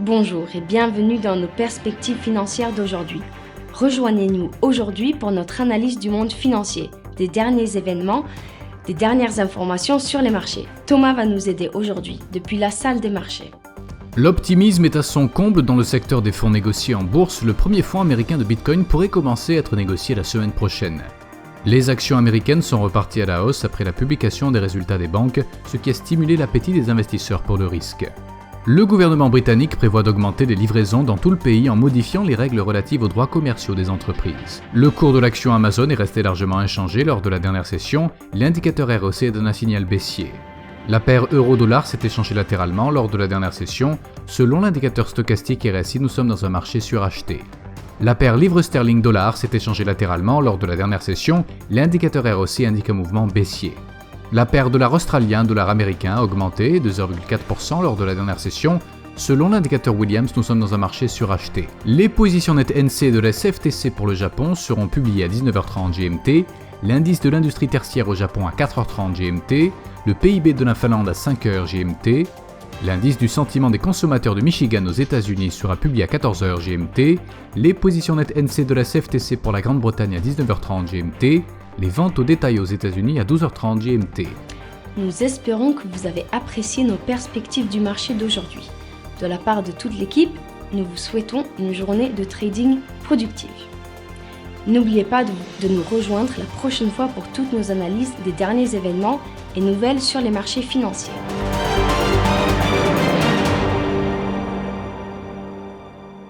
Bonjour et bienvenue dans nos perspectives financières d'aujourd'hui. Rejoignez-nous aujourd'hui pour notre analyse du monde financier, des derniers événements, des dernières informations sur les marchés. Thomas va nous aider aujourd'hui depuis la salle des marchés. L'optimisme est à son comble dans le secteur des fonds négociés en bourse. Le premier fonds américain de Bitcoin pourrait commencer à être négocié la semaine prochaine. Les actions américaines sont reparties à la hausse après la publication des résultats des banques, ce qui a stimulé l'appétit des investisseurs pour le risque. Le gouvernement britannique prévoit d'augmenter les livraisons dans tout le pays en modifiant les règles relatives aux droits commerciaux des entreprises. Le cours de l'action Amazon est resté largement inchangé lors de la dernière session, l'indicateur ROC donne un signal baissier. La paire euro-dollar s'est échangée latéralement lors de la dernière session. Selon l'indicateur stochastique RSI, nous sommes dans un marché suracheté. La paire livre sterling-dollar s'est échangée latéralement lors de la dernière session, l'indicateur ROC indique un mouvement baissier. La paire dollar australien, dollar américain a augmenté de 0,4% lors de la dernière session. Selon l'indicateur Williams, nous sommes dans un marché suracheté. Les positions nettes NC de la CFTC pour le Japon seront publiées à 19h30 GMT, l'indice de l'industrie tertiaire au Japon à 4h30 GMT, le PIB de la Finlande à 5h GMT, l'indice du sentiment des consommateurs de Michigan aux États-Unis sera publié à 14h GMT, les positions nettes NC de la CFTC pour la Grande-Bretagne à 19h30 GMT, les ventes au détail aux États-Unis à 12h30 GMT. Nous espérons que vous avez apprécié nos perspectives du marché d'aujourd'hui. De la part de toute l'équipe, nous vous souhaitons une journée de trading productive. N'oubliez pas de nous rejoindre la prochaine fois pour toutes nos analyses des derniers événements et nouvelles sur les marchés financiers.